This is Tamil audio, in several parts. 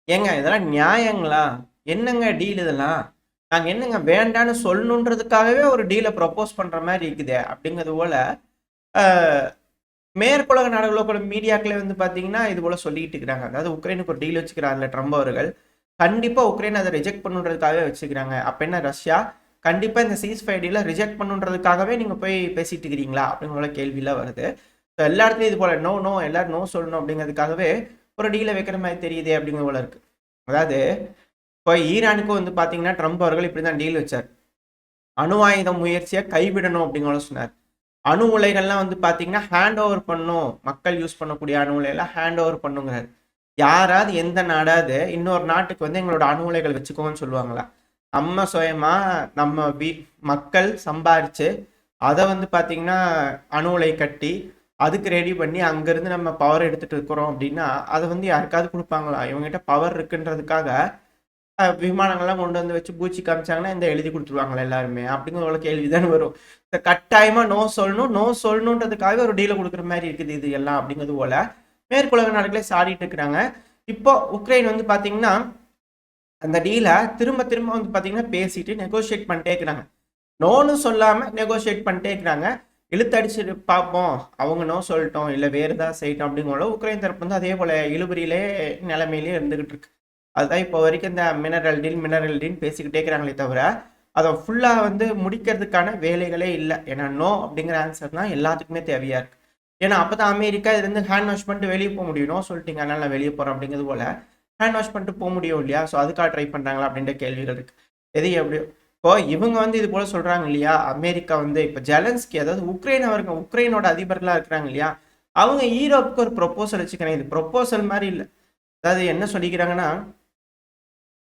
ஏங்க இதெல்லாம் நியாயங்களா? என்னங்க டீல் இதெல்லாம்? நாங்க என்னங்க வேண்டான்னு சொல்லணுன்றதுக்காகவே ஒரு டீல ப்ரப்போஸ் பண்ற மாரி இருக்குதே! அப்படிங்கிறது போல, அ மேற்குலக நாடுகளோட மீடியாக்களே வந்து பார்த்தீங்கன்னா, இது போல சொல்லிட்டு இருக்கிறாங்க. அதாவது உக்ரைனுக்கு ஒரு டீல் வச்சுக்கிறார்ல ட்ரம்ப் அவர்கள். கண்டிப்பா உக்ரைன் அத ரிஜெக்ட் பண்ணுன்றதுக்காகவே வச்சுக்கிறாங்க. அப்ப என்ன ரஷ்யா, கண்டிப்பா இந்த சீஸ் ஃபயர் டீல ரிஜெக்ட் பண்ணுன்றதுக்காகவே நீங்க போய் பேசிட்டு இருக்கிறீங்களா? அப்படிங்கிற போல கேள்விலாம் வருது. எல்லா இடத்துலயும் இது போல நோ, நோ எல்லாரும் நோ சொல்லணும் அப்படிங்கிறதுக்காகவே ஒரு டீல வைக்கிற மாரி தெரியுதே அப்படிங்கிற போல இருக்கு. அதாவது இப்ப ஈரானுக்கும் வந்து பார்த்தீங்கன்னா, ட்ரம்ப் அவர்கள் இப்படிதான் டீல் வச்சார். அணு ஆயுத முயற்சிய கைவிடணும் அப்படிங்கிற சொன்னார். அணு உலைகள்லாம் வந்து பார்த்தீங்கன்னா, ஹேண்ட் ஓவர் பண்ணும். மக்கள் யூஸ் பண்ணக்கூடிய அணு உலையெல்லாம் ஹேண்ட் ஓவர் பண்ணுங்கிறாரு. யாராவது எந்த நாடாவது இன்னொரு நாட்டுக்கு வந்து எங்களோட அணு உலைகள் வச்சுக்கோன்னு சொல்லுவாங்களா? நம்ம சுயமா நம்ம மக்கள் சம்பாரிச்சு, அத வந்து பார்த்தீங்கன்னா, அணு உலை கட்டி, அதுக்கு ரெடி பண்ணி அங்கருந்து நம்ம பவர் எடுத்துட்டு இருக்கிறோம் அப்படின்னா, அத வந்து யாருக்காவது குடுப்பாங்களா? இவங்ககிட்ட பவர் இருக்குன்றதுக்காக விமானங்கள்லாம் கொண்டு வந்து வச்சு பூச்சி காமிச்சாங்கன்னா, இந்த எழுதி குடுத்துருவாங்களா எல்லாருமே? அப்படிங்கிற ஒரு கேள்வி தானே வரும். இந்த கட்டாயமா நோ சொல்லணும். நோ சொல்லணுன்றதுக்காகவே ஒரு டீல குடுக்குற மாரி இருக்குது இது எல்லாம் அப்படிங்கிறது போல, மேற்குலக நாடுகளே சாடிட்டு இருக்கிறாங்க. இப்போ உக்ரைன் வந்து பார்த்தீங்கன்னா, அந்த டீல திரும்ப திரும்ப வந்து பார்த்தீங்கன்னா பேசிட்டு நெகோஷியேட் பண்ணிட்டே இருக்கிறாங்க. நோன்னு சொல்லாம நெகோஷியேட் பண்ணிட்டே இருக்கிறாங்க. இழுத்தடிச்சு பார்ப்போம். அவங்க நோ சொல்லட்டும். இல்ல வேற ஏதாவது செய்யட்டும் அப்படிங்கிற உக்ரைன் தரப்பு வந்து அதே போல இழுபறியிலே நிலைமையிலே இருந்துகிட்டு இருக்கு. அதுதான் இப்போ வரைக்கும் இந்த மினரல் டீல் பேசிக்கிட்டே இருக்கிறாங்களே தவிர, அத ஃபுல்லா வந்து முடிக்கிறதுக்கான வேலைகளே இல்ல. ஏன்னா, நோ அப்படிங்கிற ஆன்சர் தான் எல்லாத்துக்குமே தேவையா இருக்கு. ஏன்னா, அப்பதான் அமெரிக்கா இதுலருந்து ஹேண்ட் வாஷ் பண்ணிட்டு வெளிய போ முடியும். நோ சொல்லிட்டீங்க. அதனால நான் வெளிய போறேன் அப்படிங்கிறது போல, ஹேண்ட் வாஷ் பண்ணிட்டு போ முடியும் இல்லையா? ஸோ அதுக்காக ட்ரை பண்றாங்களா அப்படின்ற கேள்விகள் இருக்கு. எது எப்படியோ இப்போ இவங்க வந்து இது போல சொல்றாங்க இல்லையா? அமெரிக்கா வந்து இப்ப ஜெலன்ஸ்கி அதாவது உக்ரைனோட அதிபர்களா இருக்கிறாங்க இல்லையா? அவங்க ஈரோப்புக்கு ஒரு ப்ரொபோசல் வச்சுக்கிறேன். இது ப்ரொபோசல் மாரி இல்ல. அதாவது என்ன சொல்லிக்கிறாங்கன்னா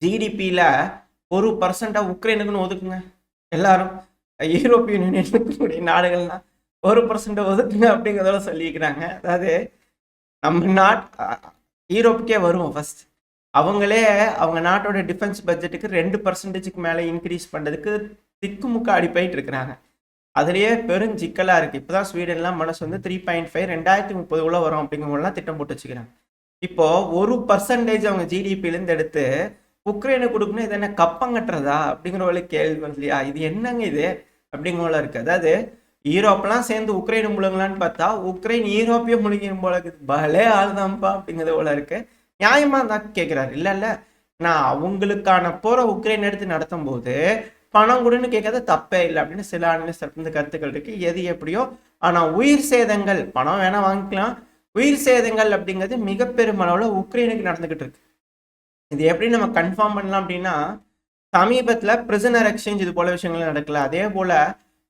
ஜிடிபியில 1% உக்ரைனுக்குன்னு ஒதுக்குங்க. எல்லாரும் யூரோப்பியன் யூனியன் இருக்கக்கூடிய நாடுகள்லாம் 1% ஒதுக்குங்க அப்படிங்கிறதோட சொல்லியிருக்கிறாங்க. அதாவது நம்ம ஈரோப்புக்கே வருவோம் ஃபர்ஸ்ட். அவங்களே அவங்க நாட்டோட டிஃபென்ஸ் பட்ஜெட்டுக்கு 2%க்கு மேல இன்கிரீஸ் பண்றதுக்கு திக்குமுக்காடி போயிட்டு இருக்கிறாங்க. அதிலேயே பெருஞ்சிக்கலா இருக்கு. இப்பதான் ஸ்வீடன்லாம் மனசு வந்து 3.5 2030 வரும் அப்படிங்கிறவங்கலாம் திட்டம் போட்டு வச்சுக்கிறாங்க. இப்போ 1% அவங்க ஜிடிபில இருந்து எடுத்து உக்ரைனுக்கு கொடுக்கணும் இது என்ன கப்பம் கட்டுறதா அப்படிங்கிற ஒரு கேள்வி வருது இல்லையா? இது என்னங்க இது அப்படிங்கிற போல இருக்கு. அதாவது ஈரோப்பெல்லாம் சேர்ந்து உக்ரைனை முழுங்கலான்னு பார்த்தா உக்ரைன் ஈரோப்பிய முழுங்கிடும் போல இருக்குது. பலே ஆளுதான்ப்பா அப்படிங்கிறது போல இருக்கு. நியாயமா தான் கேட்கிறாரு. இல்ல இல்ல நான் அவங்களுக்கான போரை உக்ரைன் எடுத்து நடத்தும் போது பணம் கொடுன்னு கேட்கறது தப்பே இல்லை அப்படின்னு சில அனலிஸ்ட் இருந்து கருத்துக்கள் இருக்கு. எது எப்படியோ ஆனா உயிர் சேதங்கள் பணம் வேணா வாங்கிக்கலாம். உயிர் சேதங்கள் அப்படிங்கிறது மிக பெருமளவுல உக்ரைனுக்கு நடந்துகிட்டு இருக்கு. இது எப்படி நம்ம கன்ஃபார்ம் பண்ணலாம் அப்படின்னா சமீபத்துல பிரிசனர் எக்ஸ்சேஞ்ச் இது போல விஷயங்கள் நடக்கல. அதே போல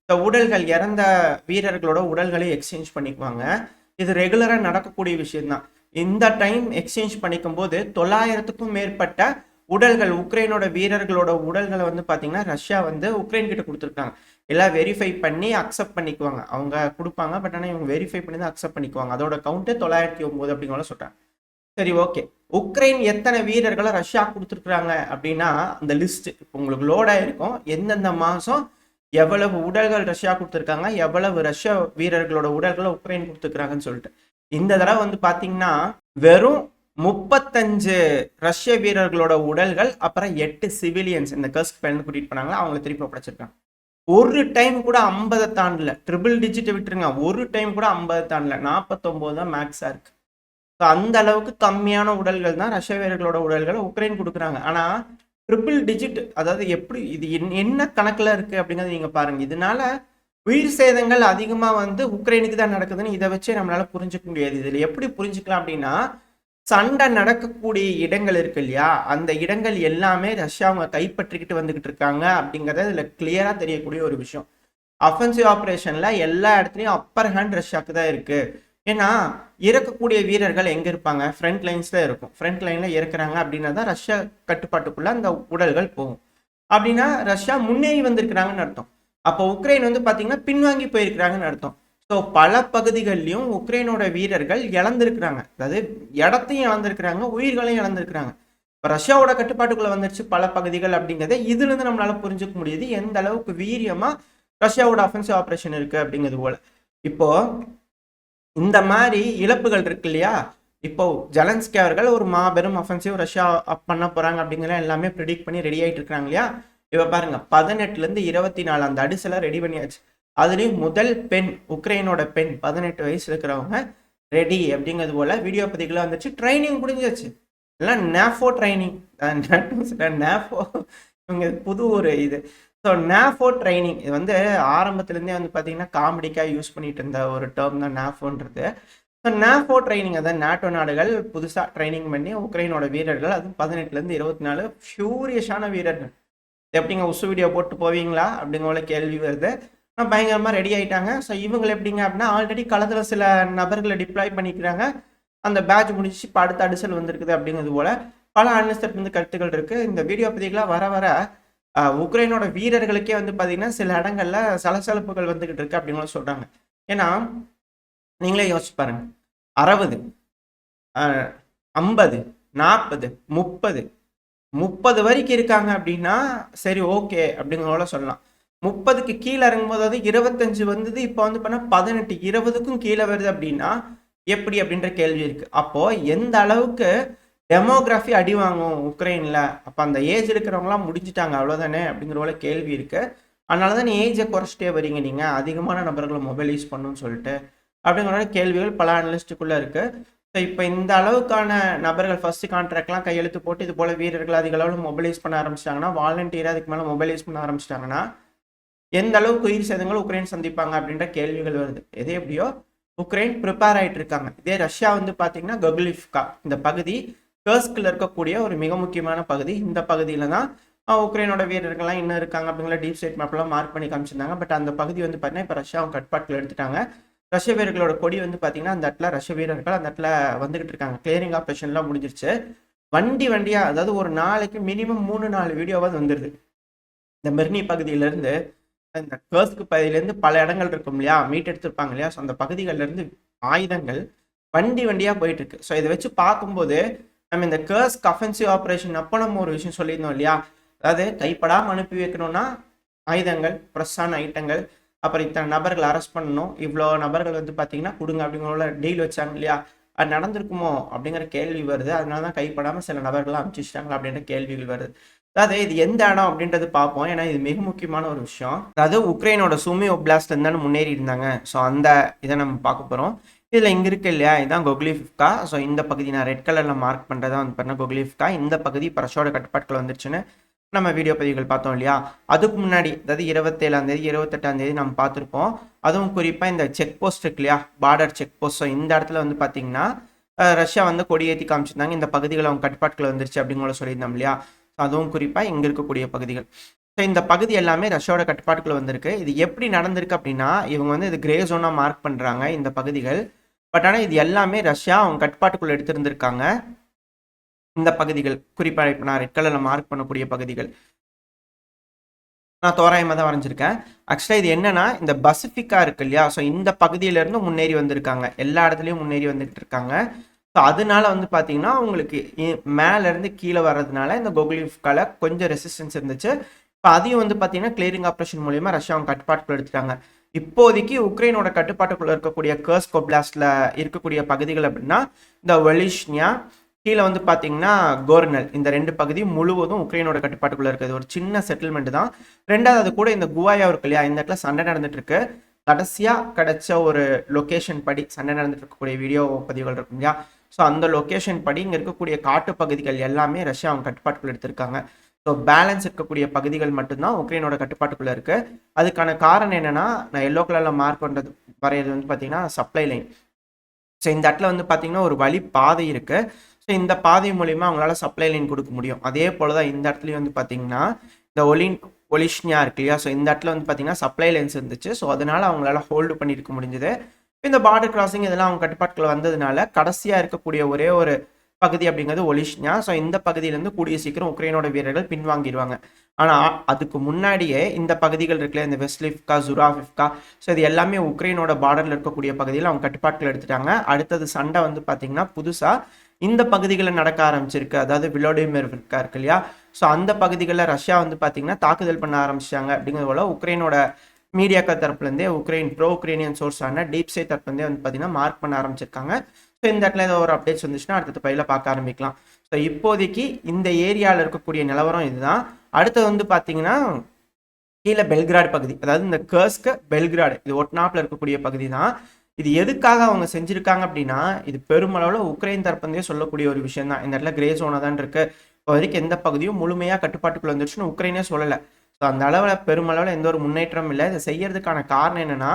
இந்த உடல்கள் இறந்த வீரர்களோட உடல்களை எக்ஸ்சேஞ்ச் பண்ணிக்குவாங்க. இது ரெகுலரா நடக்கக்கூடிய விஷயம் தான். இந்த டைம் எக்ஸ்சேஞ்ச் பண்ணிக்கும் போது 900க்கும் மேற்பட்ட உடல்கள் உக்ரைனோட வீரர்களோட உடல்களை வந்து பாத்தீங்கன்னா ரஷ்யா வந்து உக்ரைன் கிட்ட கொடுத்துருக்காங்க. எல்லாம் வெரிஃபை பண்ணி அக்செப்ட் பண்ணிக்குவாங்க. அவங்க கொடுப்பாங்க. பட் ஆனால் இவங்க வெரிஃபை பண்ணி தான் அக்செப்ட் பண்ணிக்குவாங்க. அதோட கவுண்ட் 909 அப்படிங்கிற சொல்றாங்க. சரி, ஓகே. உக்ரைன் எத்தனை வீரர்களை ரஷ்யா கொடுத்துருக்குறாங்க அப்படின்னா அந்த லிஸ்ட் உங்களுக்கு லோட் ஆயிருக்கும். எந்தெந்த மாசம் எவ்வளவு உடல்கள் ரஷ்யா கொடுத்துருக்காங்க, எவ்வளவு ரஷ்ய வீரர்களோட உடல்களை உக்ரைன் கொடுத்துருக்காங்கன்னு சொல்லிட்டு இந்த தடவை வந்து பாத்தீங்கன்னா வெறும் 35 ரஷ்ய வீரர்களோட உடல்கள் அப்புறம் 8 சிவிலியன்ஸ் இந்த கர்ஸ்க் பயணம் கூட்டிட்டு போனாங்களா அவங்களை திருப்பி ஒப்படைச்சிருக்காங்க. ஒரு டைம் கூட 50 தாண்டல. ட்ரிபிள் டிஜிட் விட்டுருங்க. ஒரு டைம் கூட 50 தாண்டல. 49 தான் மேக்ஸா இருக்கு. அந்த அளவுக்கு கம்மியான உடல்கள் தான் ரஷ்ய வீரர்களோட உடல்களை உக்ரைன் கொடுக்குறாங்க. ஆனா ட்ரிபிள் டிஜிட் அதாவது எப்படி இது என்ன கணக்குல இருக்கு அப்படிங்கறது நீங்க பாருங்க. இதனால உயிர் சேதங்கள் அதிகமா வந்து உக்ரைனுக்கு தான் நடக்குதுன்னு இதை வச்சே நம்மளால புரிஞ்சுக்க முடியாது. இதுல எப்படி புரிஞ்சுக்கலாம் அப்படின்னா சண்டை நடக்கக்கூடிய இடங்கள் இருக்கு இல்லையா, அந்த இடங்கள் எல்லாமே ரஷ்யா அவங்க கைப்பற்றிக்கிட்டு வந்துகிட்டு இருக்காங்க அப்படிங்கறது இதுல கிளியரா தெரியக்கூடிய ஒரு விஷயம். அஃபென்சிவ் ஆபரேஷன்ல எல்லா இடத்துலயும் அப்பர் ஹேண்ட் ரஷ்யாவுக்கு தான் இருக்கு. ஏன்னா இறக்கக்கூடிய வீரர்கள் எங்க இருப்பாங்க, ஃப்ரண்ட் லைன்ஸ்ல இருக்கும். ஃப்ரண்ட் லைன்ல இறக்குறாங்க அப்படின்னா தான் ரஷ்யா கட்டுப்பாட்டுக்குள்ள அந்த உடல்கள் போகும். அப்படின்னா ரஷ்யா முன்னேறி வந்திருக்கிறாங்கன்னு அர்த்தம். அப்போ உக்ரைன் வந்து பாத்தீங்கன்னா பின்வாங்கி போயிருக்கிறாங்கன்னு அர்த்தம். ஸோ பல பகுதிகளிலும் உக்ரைனோட வீரர்கள் இழந்திருக்கிறாங்க. அதாவது இடத்தையும் இழந்திருக்கிறாங்க, உயிர்களையும் இழந்திருக்கிறாங்க. இப்போ ரஷ்யாவோட கட்டுப்பாட்டுக்குள்ள வந்துருச்சு பல பகுதிகள் அப்படிங்கிறத இதுல இருந்து நம்மளால புரிஞ்சுக்க முடியுது எந்த அளவுக்கு வீரியமா ரஷ்யாவோட அஃபென்சிவ் ஆபரேஷன் இருக்கு அப்படிங்கிறது போல. இப்போ இந்த மாதிரி இழப்புகள் இருக்கு இல்லையா, இப்போ ஜெலன்ஸ்கி அவர்கள் ஒரு மாபெரும் அஃபென்சிவ் ரஷ்யா பண்ண போறாங்க அப்படிங்கிற எல்லாமே ப்ரிடிக்ட் பண்ணி ரெடி ஆயிட்டு இருக்காங்க இல்லையா. இப்ப பாருங்க 18லேருந்து 24 அந்த அடிசலை ரெடி பண்ணியாச்சு. அதுலேயும் முதல் பெண், உக்ரைனோட பெண் 18 வயசு இருக்கிறவங்க ரெடி அப்படிங்கிறது போல வீடியோ பதிவுகளை வந்துச்சு. ட்ரைனிங் முடிஞ்சாச்சு. எல்லாம் நேஃபோ ட்ரைனிங், நேஃபோ இவங்க புது ஒரு இது. ஸோ நேஃபோ ட்ரைனிங் இது வந்து ஆரம்பத்துலேருந்தே வந்து பார்த்தீங்கன்னா காமெடிக்காக யூஸ் பண்ணிட்டு இருந்த ஒரு டேர்ம் தான் நேஃபோன்றது. ஸோ நேஃபோ ட்ரைனிங், அதாவது நேட்டோ நாடுகள் புதுசாக ட்ரைனிங் பண்ணி உக்ரைனோட வீரர்கள், அதுவும் 18லேருந்து 24 ஃபியூரியஸான வீரர்கள். எப்படிங்க உசு வீடியோ போட்டு போவீங்களா அப்படிங்கிற கேள்வி வருது. பயங்கரமாக ரெடி ஆகிட்டாங்க. ஸோ இவங்க எப்படிங்க அப்படின்னா ஆல்ரெடி களத்தில் சில நபர்களை டிப்ளாய் பண்ணிக்கிறாங்க. அந்த பேட்ச் முடிச்சு இப்போ அடுத்த அடிசல் வந்திருக்குது அப்படிங்கிறது போல பல அனலிஸ்ட் வந்து கருத்துக்கள் இருக்குது. இந்த வீடியோ பதிவுகளாக வர வர உக்ரைனோட வீரர்களுக்கே வந்து பார்த்தீங்கன்னா சில இடங்கள்ல சலசலப்புகள் வந்துக்கிட்டு இருக்கு அப்படின்னு சொல்கிறாங்க. ஏன்னா நீங்களே யோசிச்சு பாருங்க, 60, 50, 40, 30 வரைக்கும் இருக்காங்க அப்படின்னா சரி ஓகே அப்படிங்கிறத சொல்லலாம். 30க்கு கீழே இறங்கும்போது, அது 25 வந்தது, இப்போ வந்து பண்ண 18, 20க்கும் கீழே வருது அப்படின்னா எப்படி அப்படின்ற கேள்வி இருக்கு. அப்போ எந்த அளவுக்கு டெமோகிராஃபி அடி வாங்கும் உக்ரைன்ல, அப்போ அந்த ஏஜ் இருக்கிறவங்களாம் முடிஞ்சிட்டாங்க அவ்வளோதானே அப்படிங்கிற கேள்வி இருக்கு. அதனால தான் ஏஜை குறைச்சிட்டே வரீங்க நீங்க, அதிகமான நபர்களை மொபைலைஸ் பண்ணணும்னு சொல்லிட்டு அப்படிங்கிற கேள்விகள் பல அனலிஸ்டுக்குள்ள இருக்கு. ஸோ இப்போ இந்த அளவுக்கான நபர்கள் ஃபர்ஸ்ட் கான்ட்ராக்ட்லாம் கையெழுத்து போட்டு இது போல வீரர்கள் அதிக அளவில் மொபைலைஸ் பண்ண ஆரம்பிச்சிட்டாங்கன்னா, வாலண்டியராக அதுக்கு மேலே மொபைலைஸ் பண்ண ஆரம்பிச்சிட்டாங்கன்னா எந்த அளவுக்கு உயிர் சேதங்கள் உக்ரைன் சந்திப்பாங்க அப்படின்ற கேள்விகள் வருது. எது எப்படியோ உக்ரைன் ப்ரிப்பேர் ஆகிட்டு இருக்காங்க. இதே ரஷ்யா வந்து பார்த்தீங்கன்னா கொக்லிவ்கா இந்த பகுதி கர்ஸ்கில் இருக்கக்கூடிய ஒரு மிக முக்கியமான பகுதி. இந்த பகுதியில் தான் உக்ரைனோட வீரர்கள்லாம் இன்னும் இருக்காங்க அப்படிங்கிற டீப் ஸ்டேட் மேப்லாம் மார்க் பண்ணி காமிச்சிருந்தாங்க. பட் அந்த பகுதி வந்து பார்த்தீங்கன்னா இப்போ ரஷ்யா கட்பாட்டில் எடுத்துட்டாங்க. ரஷ்ய வீரர்களோட கொடி வந்து பார்த்தீங்கன்னா அந்த இடத்துல ரஷ்ய வீரர்கள் அந்த இடத்துல வந்துகிட்டு இருக்காங்க. கிளியரிங் ஆப்ரேஷன்லாம் முடிஞ்சிருச்சு. வண்டியாக, அதாவது ஒரு நாளைக்கு மினிமம் 3-4 வீடியோவாக வந்துடுது. இந்த மெர்னி பகுதியிலேருந்து இந்த கர்ஸ்க் பகுதியிலேருந்து பல இடங்கள் இருக்கும் இல்லையா, மீட் எடுத்திருப்பாங்க இல்லையா. ஸோ அந்த பகுதிகளிலேருந்து ஆயுதங்கள் வண்டியாக போயிட்டு இருக்கு. ஸோ இதை வச்சு பார்க்கும்போது நம்ம இந்த கர்ஸ்க் அஃபென்சிவ் ஆப்ரேஷன் அப்போ நம்ம ஒரு விஷயம் சொல்லியிருந்தோம் இல்லையா, அதாவது கைப்படாமல் அனுப்பி வைக்கணும்னா ஆயுதங்கள், ப்ரெஸ்ஸான ஐட்டங்கள், அப்புறம் இத்தனை நபர்கள் அரெஸ்ட் பண்ணணும், இவ்வளோ நபர்கள் வந்து பார்த்தீங்கன்னா கொடுங்க அப்படிங்கிற டீல் வச்சாங்க இல்லையா. அது நடந்திருக்குமோ அப்படிங்கிற கேள்வி வருது. அதனால தான் கைப்படாமல் சில நபர்கள் அனுப்பிச்சிட்டாங்களா அப்படின்ற கேள்விகள் வருது. அதாவது இது எந்த இடம் அப்படின்றது பார்ப்போம், ஏன்னா இது மிக முக்கியமான ஒரு விஷயம். அதாவது உக்ரைனோட சுமி ஒப்லாஸ்ட்ல இருந்தாலும் முன்னேறி இருந்தாங்க. ஸோ அந்த இதை நம்ம பார்க்க போகிறோம். இதில் இங்கே இருக்கு இல்லையா, இதுதான் கொக்லிவ்கா. ஸோ இந்த பகுதி நான் ரெட் கலரில் மார்க் பண்ணுறதா வந்து பண்ண கொக்லிவ்கா. இந்த பகுதி இப்போ ரஷ்யாவோட கட்டுப்பாட்டுகள் வந்துருச்சுன்னு நம்ம வீடியோ பதிவுகள் பார்த்தோம் இல்லையா. அதுக்கு முன்னாடி, அதாவது 27ஆம் தேதி 28ஆம் தேதி நம்ம பார்த்துருப்போம். அதுவும் குறிப்பாக இந்த செக் போஸ்ட் இருக்கு இல்லையா, பார்டர் செக் போஸ்ட். ஸோ இந்த இடத்துல வந்து பார்த்தீங்கன்னா ரஷ்யா வந்து கொடியேற்றி காமிச்சிருந்தாங்க. இந்த பகுதிகள் அவங்க கட்டுப்பாட்டுகள் வந்துருச்சு அப்படிங்கிற சொல்லியிருந்தோம் இல்லையா. அதுவும் குறிப்பாக இங்கே இருக்கக்கூடிய பகுதிகள். ஸோ இந்த பகுதி எல்லாமே ரஷ்யாவோட கட்டுப்பாட்டுக்குள்ள வந்திருக்கு. இது எப்படி நடந்திருக்கு அப்படின்னா, இவங்க வந்து இது கிரே ஜோனாக மார்க் பண்ணுறாங்க இந்த பகுதிகள். பட் ஆனால் இது எல்லாமே ரஷ்யா அவங்க கட்டுப்பாட்டுக்குள்ள எடுத்திருந்திருக்காங்க. இந்த பகுதிகள் குறிப்பாக இப்போ நான் ரெட் கலரில் மார்க் பண்ணக்கூடிய பகுதிகள் நான் தோராயமாக தான் வரைஞ்சிருக்கேன். ஆக்சுவலாக இது என்னன்னா, இந்த பசிபிக்கா இருக்கு இல்லையா, ஸோ இந்த பகுதியிலேருந்து முன்னேறி வந்திருக்காங்க. எல்லா இடத்துலையும் முன்னேறி வந்துட்டு இருக்காங்க. ஸோ அதனால வந்து பார்த்தீங்கன்னா உங்களுக்கு மேலேருந்து கீழே வர்றதுனால இந்த கொக்லிவ்கால கொஞ்சம் ரெசிஸ்டன்ஸ் இருந்துச்சு. இப்போ அதையும் வந்து பார்த்தீங்கன்னா கிளியரிங் ஆப்ரேஷன் மூலியமாக ரஷ்யா அவங்க கட்டுப்பாட்டுக்குள்ள எடுத்துட்டாங்க. இப்போதைக்கு உக்ரைனோட கட்டுப்பாட்டுக்குள்ள இருக்கக்கூடிய கர்ஸ்க் ஒப்லாஸ்ட்ல இருக்கக்கூடிய பகுதிகள் அப்படின்னா இந்த வெலிஷ்னியா, கீழே வந்து பார்த்தீங்கன்னா கோர்னல், இந்த 2 பகுதி முழுவதும் உக்ரைனோட கட்டுப்பாட்டுக்குள்ள இருக்குது. ஒரு சின்ன செட்டில்மெண்ட் தான். ரெண்டாவது அது கூட இந்த குவாயா இருக்கு இல்லையா, இந்த இடத்துல சண்டை நடந்துட்டு இருக்கு. கடைசியாக கிடைச்ச ஒரு லொக்கேஷன் படி சண்டை நடந்துட்டு இருக்கக்கூடிய வீடியோ பதிவுகள் இருக்கும் இல்லையா. ஸோ அந்த லொக்கேஷன் படி இங்கே இருக்கக்கூடிய காட்டு பகுதிகள் எல்லாமே ரஷ்யா அவங்க கட்டுப்பாட்டுக்குள்ள எடுத்திருக்காங்க. ஸோ பேலன்ஸ் இருக்கக்கூடிய பகுதிகள் மட்டும்தான் உக்ரைனோட கட்டுப்பாட்டுக்குள்ள இருக்கு. அதுக்கான காரணம் என்னன்னா, நான் எல்லோ கலரில் மார்க் பண்ணுறது வரைகிறது வந்து பார்த்தீங்கன்னா சப்ளை லைன். ஸோ இந்த இடத்துல வந்து பார்த்தீங்கன்னா ஒரு வழி பாதை இருக்கு. ஸோ இந்த பாதை மூலிமா அவங்களால சப்ளை லைன் கொடுக்க முடியும். அதே போல தான் இந்த இடத்துலையும் வந்து பார்த்தீங்கன்னா இந்த ஒலிஷ்னியா இருக்கு இல்லையா. ஸோ இந்த இடத்துல வந்து பார்த்தீங்கன்னா சப்ளை லைன்ஸ் இருந்துச்சு. ஸோ அதனால அவங்களால ஹோல்டு பண்ணியிருக்க முடிஞ்சது. இந்த பார்டர் கிராசிங் இதெல்லாம் அவங்க கட்டுப்பாட்டுக்குள்ள வந்ததுனால கடைசியாக இருக்கக்கூடிய ஒரே ஒரு பகுதி அப்படிங்கிறது ஒலிஷ்னியா. ஸோ இந்த பகுதியிலேருந்து கூடிய சீக்கிரம் உக்ரைனோட வீரர்கள் பின்வாங்கிடுவாங்க. ஆனால் அதுக்கு முன்னாடியே இந்த பகுதிகள் இருக்குல்ல, இந்த வெஸ்லிவ்கா, ஜுராவிவ்கா, ஸோ இது எல்லாமே உக்ரைனோட பார்டரில் இருக்கக்கூடிய பகுதியில் அவங்க கட்டுப்பாட்டுக்குள்ள எடுத்துட்டாங்க. அடுத்தது சண்டை வந்து பார்த்தீங்கன்னா புதுசாக இந்த பகுதிகளில் நடக்க ஆரம்பிச்சிருக்கு. அதாவது விளோடிமிர்விக்கா இருக்கு இல்லையா. ஸோ அந்த பகுதிகளில் ரஷ்யா வந்து பார்த்தீங்கன்னா தாக்குதல் பண்ண ஆரம்பிச்சிட்டாங்க. அப்படிங்கிறது போல உக்ரைனோட மீடியாக்கள் தரப்புலேருந்தே, உக்ரைன் ப்ரோ உக்ரைனியன் சோர்ஸான டீப் ஸ்டேட் தரப்புலேருந்தே வந்து பார்த்தீங்கன்னா மார்க் பண்ண ஆரம்பிச்சிருக்காங்க. ஸோ இந்த இடத்துல ஏதோ ஒரு அப்டேட்ஸ் வந்துச்சுன்னா அடுத்த பையில பார்க்க ஆரம்பிக்கலாம். ஸோ இப்போதைக்கு இந்த ஏரியாவில் இருக்கக்கூடிய நிலவரம் இதுதான். அடுத்து வந்து பார்த்தீங்கன்னா கீழே பெல்கிராட் பகுதி, அதாவது இந்த கர்ஸ்க்கு பெல்கிராடு இது ஒட்னாப்பில் இருக்கக்கூடிய பகுதி தான். இது எதுக்காக அவங்க செஞ்சிருக்காங்க அப்படின்னா, இது பெருமளவில் உக்ரைன் தரப்புந்தே சொல்லக்கூடிய ஒரு விஷயம் தான். இந்த இடத்துல கிரே ஜோனா தான் இருக்கு. இப்போ வரைக்கும் எந்த பகுதியும் முழுமையாக கட்டுப்பாட்டுக்குள்ள வந்துருச்சுன்னு உக்ரைனே சொல்லலை. ஸோ அந்த அளவில் பெருமளவில் எந்த ஒரு முன்னேற்றமும் இல்லை. இதை செய்யறதுக்கான காரணம் என்னன்னா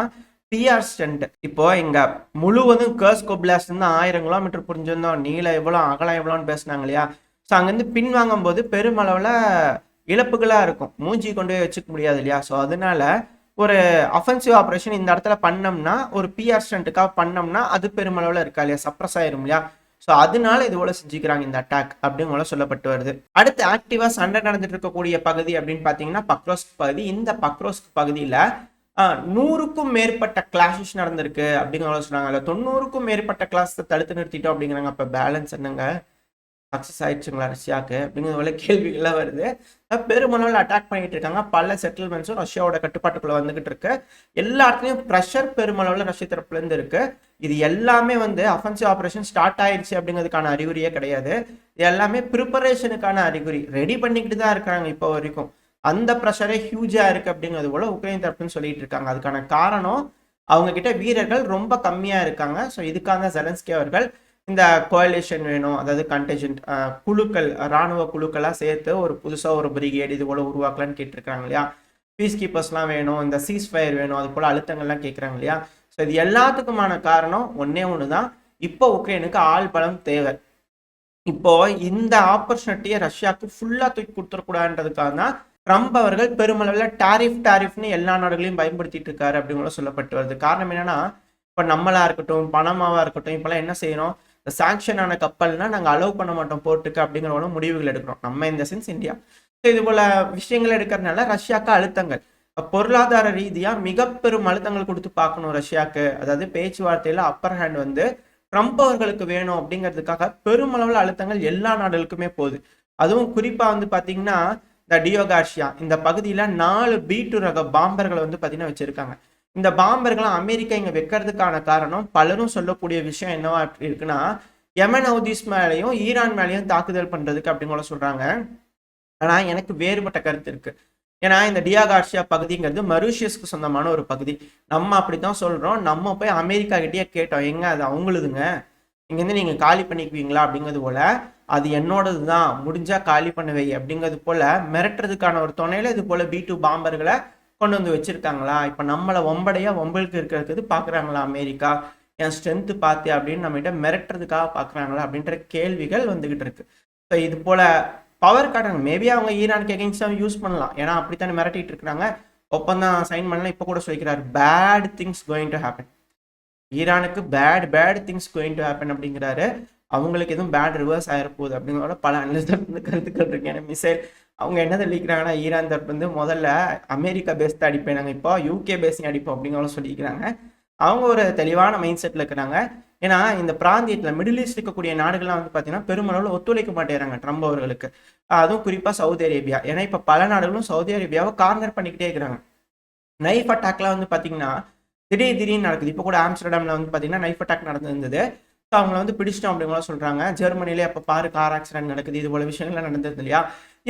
பிஆர் ஸ்டண்ட். இப்போ இங்க முழுவதும் கர்ஸ்க் ஒப்லாஸ்ட் இருந்து 1000 கிலோமீட்டர் புரிஞ்சிருந்தோம், நீளம் எவ்வளோ அகலம் எவ்வளோன்னு பேசினாங்க இல்லையா. ஸோ அங்கேருந்து பின்வாங்கும் போது பெருமளவில் இழப்புகளாக இருக்கும், மூஞ்சி கொண்டு போய் வச்சுக்க முடியாது இல்லையா. ஸோ அதனால ஒரு அஃபென்சிவ் ஆப்ரேஷன் இந்த இடத்துல பண்ணோம்னா, ஒரு பிஆர் ஸ்டண்ட்டுக்காக பண்ணோம்னா அது பெருமளவில் இருக்கா இல்லையா, சப்ரஸ் ஆயிரும் இல்லையா. ஸோ அதனால இது போல செஞ்சுக்கிறாங்க இந்த அட்டாக் அப்படிங்கிற சொல்லப்பட்டு வருது. அடுத்து ஆக்டிவா சண்டை நடந்துட்டு இருக்கக்கூடிய பகுதி அப்படின்னு பார்த்தீங்கன்னா பக்ரோஸ்க் பகுதி. இந்த பக்ரோஸ்க் பகுதியில் 100க்கும் மேற்பட்ட கிளாஷஸ் நடந்திருக்கு அப்படிங்கிற சொன்னாங்க. அதில் 90க்கும் மேற்பட்ட கிளாஸ் தடுத்து நிறுத்திட்டோம் அப்படிங்கிறாங்க. அப்போ பேலன்ஸ் என்னங்க, சக்ஸஸ் ஆயிடுச்சுங்களா ரஷ்யாவுக்கு அப்படிங்கிற கேள்விகள்லாம் வருது. பெருமளவில் அட்டாக் பண்ணிட்டு இருக்காங்க. பல செட்டில்மெண்ட்ஸும் ரஷ்யாவோட கட்டுப்பாட்டுக்குள்ள வந்துகிட்டு இருக்கு. எல்லா இடத்துலையும் ப்ரெஷர் பெருமளவில் ரஷ்ய தரப்புல இருந்து இருக்கு. இது எல்லாமே வந்து அஃபென்சிவ் ஆப்ரேஷன் ஸ்டார்ட் ஆயிடுச்சு அப்படிங்கிறதுக்கான அறிகுறியே கிடையாது. இது எல்லாமே ப்ரிப்பரேஷனுக்கான அறிகுறி. ரெடி பண்ணிக்கிட்டு தான் இருக்கிறாங்க இப்போ வரைக்கும். அந்த ப்ரெஷரே ஹியூஜா இருக்கு அப்படிங்கிறது போல உக்ரைன் தரப்புன்னு சொல்லிட்டு இருக்காங்க. அதுக்கான காரணம் அவங்க கிட்ட வீரர்கள் ரொம்ப கம்மியா இருக்காங்க. ஸோ இதுக்காக ஜெலன்ஸ்கி அவர்கள் இந்த கோயலேஷன் வேணும், அதாவது கண்டேஜென்ட் குழுக்கள், ராணுவ குழுக்களாக சேர்த்து ஒரு புதுசாக ஒரு பிரிகேட் இது போல உருவாக்கலான்னு கேட்டிருக்காங்க இல்லையா. பீஸ் கீப்பர்ஸ்லாம் வேணும், இந்த சீஸ் ஃபயர் வேணும், அது போல அழுத்தங்கள்லாம் கேட்குறாங்க இல்லையா. ஸோ இது எல்லாத்துக்குமான காரணம் ஒன்னே ஒன்று தான், இப்போ உக்ரைனுக்கு ஆள் பலம் தேவை. இப்போ இந்த ஆப்பர்ச்சுனிட்டியை ரஷ்யாவுக்கு ஃபுல்லாக தூக்கி கொடுத்துடக்கூடாதுன்றதுக்காக தான் ட்ரம்ப் அவர்கள் பெருமளவில் டாரிஃப்னு எல்லா நாடுகளையும் பயன்படுத்திட்டு இருக்காரு அப்படிங்கிற சொல்லப்பட்டு வருது. காரணம் என்னன்னா, இப்போ நம்மளா இருக்கட்டும், பணமாவா இருக்கட்டும், இப்பெல்லாம் என்ன செய்யணும், சாங்ஷன் ஆன கப்பல்னா நாங்கள் அலோவ் பண்ண மாட்டோம் போர்ட்டுக்கு அப்படிங்கிற முடிவுகள் எடுக்கிறோம் நம்ம, இந்த சென்ஸ் இந்தியா. ஸோ இது போல விஷயங்கள் எடுக்கிறதுனால ரஷ்யாவுக்கு அழுத்தங்கள், பொருளாதார ரீதியா மிக பெரும் அழுத்தங்கள் கொடுத்து பார்க்கணும் ரஷ்யாவுக்கு. அதாவது பேச்சுவார்த்தையில அப்பர் ஹேண்ட் வந்து ட்ரம்ப் அவர்களுக்கு வேணும் அப்படிங்கிறதுக்காக பெருமளவில் அழுத்தங்கள் எல்லா நாடுகளுக்குமே போகுது. அதுவும் குறிப்பா வந்து பாத்தீங்கன்னா இந்த டியோ கார்சியா இந்த பகுதியில 4 B2 ரக பாம்பர்களை வந்து பாத்தீங்கன்னா வச்சிருக்காங்க. இந்த பாம்பர்களை அமெரிக்கா இங்க வைக்கிறதுக்கான காரணம் பலரும் சொல்லக்கூடிய விஷயம் என்னவா இருக்குன்னா, யமன் ஹவுதிஸ் மேலேயும் ஈரான் மேலேயும் தாக்குதல் பண்றதுக்கு அப்படிங்கிற சொல்றாங்க. ஆனா எனக்கு வேறுபட்ட கருத்து இருக்கு. ஏன்னா இந்த டியா கார்சியா பகுதிங்கிறது மொரீஷியஸ்க்கு சொந்தமான ஒரு பகுதி. நம்ம அப்படித்தான் சொல்றோம். நம்ம போய் அமெரிக்கா கிட்டே கேட்டோம், எங்க அது அவங்களுதுங்க, இங்கேருந்து நீங்க காலி பண்ணிக்குவீங்களா அப்படிங்கிறது போல, அது என்னோடது தான், முடிஞ்சா காலி பண்ணுவை அப்படிங்கிறது போல மிரட்டுறதுக்கான ஒரு துணையில இது போல B2 பாம்பர்களை கொண்டு வந்து வச்சிருக்காங்களா. இப்ப நம்மளை வம்பளுக்கு இருக்கிறது பாக்குறாங்களா அமெரிக்கா, என் ஸ்ட்ரென்த் பார்த்து அப்படின்னு நம்மகிட்ட மிரட்டுறதுக்காக பாக்குறாங்களா அப்படின்ற கேள்விகள் வந்துகிட்டு இருக்கு. ஸோ இது போல பவர் காட்டுறாங்க. மேபி அவங்க ஈரானுக்கு எகென்ஸ்டாக யூஸ் பண்ணலாம், ஏன்னா அப்படித்தானே மிரட்டிட்டு இருக்கிறாங்க. ஒப்பந்தம் சைன் பண்ணலாம். இப்போ கூட சொல்லிக்கிறாரு bad things going to happen, ஈரானுக்கு bad things going to happen அப்படிங்கிறாரு. அவங்களுக்கு எதுவும் பேட் ரிவர்ஸ் ஆகிருப்போகுது அப்படிங்கிற பல அனலிஸ்ட் வந்து கருத்துக்கள் இருக்கு. ஏன்னா மிசைல் அவங்க என்ன சொல்லிக்கிறாங்கன்னா, ஈரான் தரப்பு வந்து முதல்ல அமெரிக்கா பேஸ் தான் அடிப்பேன், நாங்கள் இப்போ UK பேஸையும் அடிப்போம் அப்படிங்கிறத சொல்லிக்கிறாங்க. அவங்க ஒரு தெளிவான மைண்ட் செட்டில் இருக்கிறாங்க. ஏன்னா இந்த பிராந்தியத்தில் மிடில் ஈஸ்ட் இருக்கக்கூடிய நாடுகள்லாம் வந்து பார்த்தீங்கன்னா பெருமளவில் ஒத்துழைக்க மாட்டேறாங்க ட்ரம்ப் அவர்களுக்கு. அதுவும் குறிப்பாக சவுதி அரேபியா. ஏன்னா இப்போ பல நாடுகளும் சவுதி அரேபியாவை கார்னர் பண்ணிக்கிட்டே இருக்கிறாங்க. நைஃப் அட்டாக்லாம் வந்து பார்த்தீங்கன்னா திடீர்னு நடக்குது. இப்போ கூட ஆம்ஸ்டர்டாமில் வந்து பார்த்தீங்கன்னா நைஃப் அட்டாக் நடந்திருந்தது. ஸோ அவங்கள வந்து பிடிச்சிட்டோம் அப்படிங்கிற சொல்கிறாங்க. ஜெர்மனிலே அப்போ பாரு கார் ஆக்சிடென்ட் நடக்குது, இது போல விஷயங்கள்லாம் நடந்தது இல்லையா.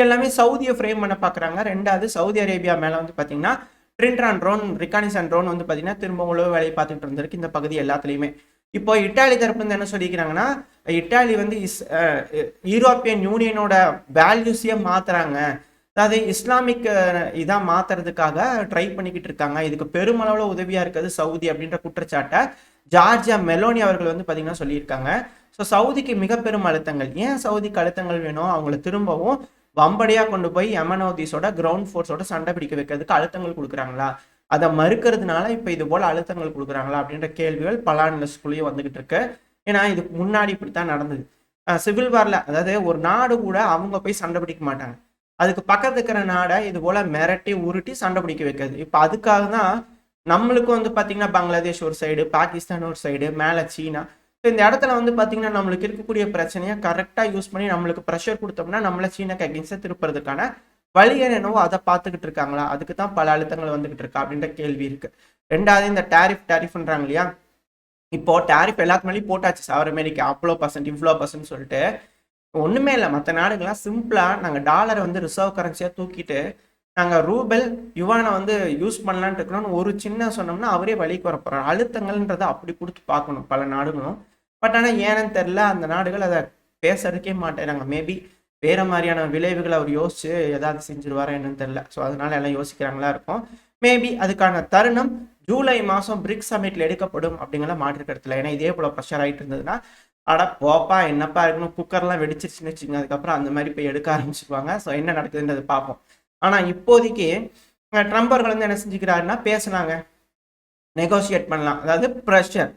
எல்லாமே சவுதியை ஃப்ரேம் பண்ண பார்க்குறாங்க. ரெண்டாவது சவுதி அரேபியா மேலே வந்து பார்த்தீங்கன்னா ட்ரின்ட்ரான் ட்ரோன், ரிகானிசன் ட்ரோன் வந்து பார்த்தீங்கன்னா திரும்ப உழவு வேலையை பார்த்துட்டு இருந்திருக்கு இந்த பகுதி எல்லாத்துலேயுமே. இப்போ இட்டாலி தரப்பு வந்து என்ன சொல்லிக்கிறாங்கன்னா, இட்டாலி வந்து யூரோப்பியன் யூனியனோட வேல்யூஸையே மாத்துறாங்க, அதாவது இஸ்லாமிக் இதாக மாத்துறதுக்காக ட்ரை பண்ணிக்கிட்டு இருக்காங்க, இதுக்கு பெருமளவில் உதவியா இருக்கிறது சவுதி அப்படின்ற குற்றச்சாட்டை ஜார்ஜியா மெலோனி அவர்கள் வந்து பார்த்தீங்கன்னா சொல்லியிருக்காங்க. ஸோ சவுதிக்கு மிக பெரும் அழுத்தங்கள். ஏன் சவுதிக்கு அழுத்தங்கள் வேணும், அவங்கள திரும்பவும் வம்படியா கொண்டு போய் யமன் ஹவுதிஸோட கிரவுண்ட் ஃபோர்ஸோட சண்டை பிடிக்க வைக்கிறதுக்கு அழுத்தங்கள் கொடுக்குறாங்களா, அதை மறுக்கிறதுனால இப்போ இது போல அழுத்தங்கள் கொடுக்குறாங்களா அப்படின்ற கேள்விகள் பல அனலிஸ்ட்குள்ளேயும் வந்துகிட்டு இருக்கு. ஏன்னா இதுக்கு முன்னாடி இப்படித்தான் நடந்தது. சிவில் வார்ல, அதாவது ஒரு நாடு கூட அவங்க போய் சண்டை பிடிக்க மாட்டாங்க, அதுக்கு பக்கத்து இருக்கிற நாடை இது போல மிரட்டி உருட்டி சண்டை பிடிக்க வைக்கிறது. இப்போ அதுக்காக தான் நம்மளுக்கு வந்து பார்த்தீங்கன்னா பங்களாதேஷ் ஒரு சைடு, பாகிஸ்தான் ஒரு சைடு, மேலே சீனா. ஸோ இந்த இடத்துல வந்து பார்த்தீங்கன்னா நம்மளுக்கு இருக்கக்கூடிய பிரச்சனையை கரெக்டாக யூஸ் பண்ணி நம்மளுக்கு ப்ரெஷர் கொடுத்தோம்னா நம்மளை சீனாக்கு அகென்ஸ்டாக திருப்புறதுக்கான வழிகள் என்னவோ அதை பார்த்துக்கிட்டு இருக்காங்களா, அதுக்கு தான் பல அழுத்தங்கள் வந்துகிட்டு இருக்கா அப்படின்ற கேள்வி இருக்கு. ரெண்டாவது இந்த டாரிஃப்ன்றாங்க இல்லையா, இப்போ டாரிஃப் எல்லாத்து மேலேயும் போட்டாச்சு. சவர அமெரிக்கா அவ்வளோ பர்சன்ட் இவ்வளோ பர்சன்ட் சொல்லிட்டு ஒண்ணுமே இல்ல. மத்த நாடுகள்லாம் சிம்பிளா நாங்க டாலர வந்து ரிசர்வ் கரன்சியா தூக்கிட்டு, நாங்க ரூபல், யுவான வந்து யூஸ் பண்ணலான்ட்டு இருக்கிறோம்னு ஒரு சின்ன சொன்னோம்னா, அவரே வழிக்கு வரப்போறாரு. அழுத்தங்கள்ன்றத அப்படி குடுத்து பார்க்கணும் பல நாடுகளும். பட் ஆனா ஏன்னு தெரியல, அந்த நாடுகள் அத பேசுறதுக்கே மாட்டேங்கிறாங்க. மேபி வேற மாரியான விளைவுகள அவர் யோசிச்சு ஏதாவது செஞ்சுருவாரா என்னன்னு தெரியல. ஸோ அதனால எல்லாம் யோசிக்கிறாங்களா இருக்கும். மேபி அதுக்கான தருணம் ஜூலை மாசம் பிரிக்ஸ் சமிட்ல எடுக்கப்படும் அப்படிங்கலாம் மாற்று கருத்து இல்ல. ஏன்னா இதே போல பிரஷர் ஆயிட்டு இருந்ததுன்னா, அட போப்பா என்னப்பா இருக்குன்னு குக்கர்லாம் வெடிச்சிருச்சுன்னு வச்சுக்கோங்க. அதுக்கப்புறம் அந்த மாதிரி போய் எடுக்க ஆரம்பிச்சுக்குவாங்க. ஸோ என்ன நடக்குதுன்றது பார்ப்போம். ஆனா இப்போதைக்கு ட்ரம்ப் அவர்கள் வந்து என்ன செஞ்சுக்கிறாருன்னா பேசுனாங்க, நெகோசியேட் பண்ணலாம். அதாவது ப்ரெஷர்.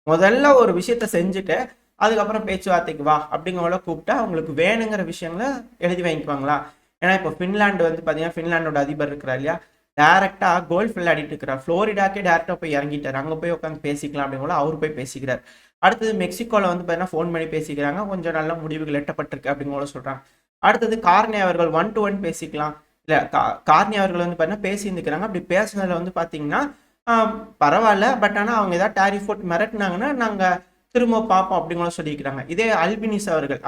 முதல்ல ஒரு விஷயத்த செஞ்சுட்டு அதுக்கப்புறம் பேச்சுவார்த்தைக்கு வா அப்படிங்கிறவங்கள கூப்பிட்டா அவங்களுக்கு வேணுங்கிற விஷயங்களை எழுதி வாங்கிக்குவாங்களா? ஏன்னா இப்போ ஃபின்லாண்டு வந்து பார்த்தீங்கன்னா ஃபின்லாண்டோட அதிபர் இருக்கிறார் இல்லையா, டைரக்டா கோல்ஃப் விளையாடிட்டு இருக்கிறார். ஃப்ளோரிடாக்கே டைரக்டா போய் இறங்கிட்டார். அங்கே போய் உட்காந்து பேசிக்கலாம் அப்படிங்கல அவர் போய் பேசிக்கிறார். அடுத்தது மெக்சிகோவில் வந்து பார்த்தீங்கன்னா ஃபோன் பண்ணி பேசிக்கிறாங்க. கொஞ்சம் நல்ல முடிவுகள் எட்டப்பட்டிருக்கு அப்படிங்கல சொல்றாங்க. அடுத்தது கார்னே அவர்கள் 1 to 1 பேசிக்கலாம். இல்லை கார்னி அவர்கள் வந்து பார்த்தீங்கன்னா பேசியிருந்துக்கிறாங்க. அப்படி பேசுனதுல வந்து பார்த்தீங்கன்னா பரவாயில்ல. பட் ஆனால் அவங்க ஏதாவது டாரிஃப் போட்டு மிரட்டினாங்கன்னா நாங்கள் திரும்ப பார்ப்போம் அப்படிங்கிற சொல்லியிருக்கிறாங்க. இதே அல்பினிஸ் அவர்கள்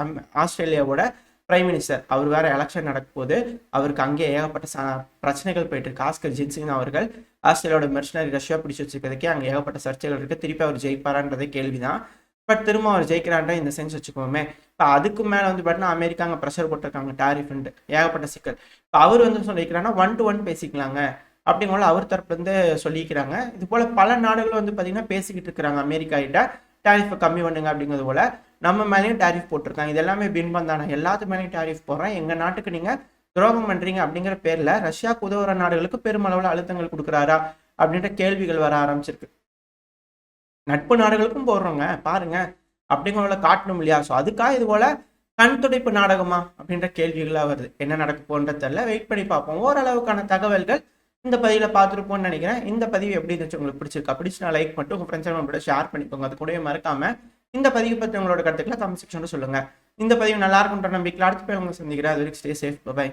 ஆஸ்திரேலியாவோட பிரைம் மினிஸ்டர், அவர் வேற எலெக்ஷன் நடக்க போது அவருக்கு அங்கே ஏகப்பட்ட பிரச்சனைகள் போயிட்டு இருக்கு. ஆஸ்கர் ஜின்சிங் அவர்கள் ஆஸ்திரேலியாவோட மெர்சனரி ரஷ்யா பிடிச்சி வச்சுக்கிறதுக்கே அங்கே ஏகப்பட்ட சர்ச்சைகள் இருக்கு. திருப்பி அவர் ஜெயிப்பாரான்றதே கேள்விதான். பட் திரும்ப அவர் ஜெயிக்கிறான்றா இந்த சென்ஸ் வச்சுக்கோமே. இப்போ அதுக்கு மேலே வந்து பார்த்தீங்கன்னா அமெரிக்கா அங்கே ப்ரெஷர் போட்டிருக்காங்க டாரிஃப்ன்ட்டு ஏகப்பட்ட சிக்கல். இப்போ அவர் வந்து சொல்லிக்கிறாங்கன்னா 1 to 1 பேசிக்கலாங்க அப்படிங்கல அவர் தரப்புலேருந்து சொல்லிக்கிறாங்க. இது போல பல நாடுகளும் வந்து பார்த்தீங்கன்னா பேசிக்கிட்டு இருக்கிறாங்க அமெரிக்கா கிட்ட டாரிஃபை கம்மி பண்ணுங்க அப்படிங்கிறது போல. நம்ம மேலேயும் டாரிஃப் போட்டிருக்காங்க. இது எல்லாமே பின்பம் தானே. எல்லாத்து மேலேயும் டாரிஃப் போடுறேன், எங்க நாட்டுக்கு நீங்க துரோகம் பண்றீங்க அப்படிங்கிற பேர்ல ரஷ்யாவுக்கு உதவுற நாடுகளுக்கு பெருமளவுல அழுத்தங்கள் கொடுக்குறாரா அப்படின்ற கேள்விகள் வர ஆரம்பிச்சிருக்கு. நட்பு நாடுகளுக்கும் போடுறோங்க பாருங்க அப்படிங்கிறத காட்டணும் இல்லையா? ஸோ அதுக்காக இது போல கண் துடைப்பு நாடகமா அப்படின்ற கேள்விகளா வருது. என்ன நடக்க போன்றது தெரியல, வெயிட் பண்ணி பார்ப்போம். ஓரளவுக்கான தகவல்கள் இந்த பதிவில் பார்த்துருப்போம்னு நினைக்கிறேன். இந்த பதிவு எப்படி இருந்துச்சு, உங்களுக்கு பிடிச்சிருக்கா? பிடிச்சினா லைக் பண்ணிட்டு உங்க ஃப்ரெண்ட்ஸ் கூட ஷேர் பண்ணிக்கோங்க. அது கூடவே மறக்காம இந்த பதிவு பற்றி உங்களோட கருத்துக்களை கமெண்ட் செக்ஷன்ல சொல்லுங்க. இந்த பதிவு நல்லா இருக்குன்ற நம்பிக்கையில் அடுத்த பேர் உங்களை சந்திக்கிறேன். அது வரைக்கும் ஸ்டே சேஃப். பை.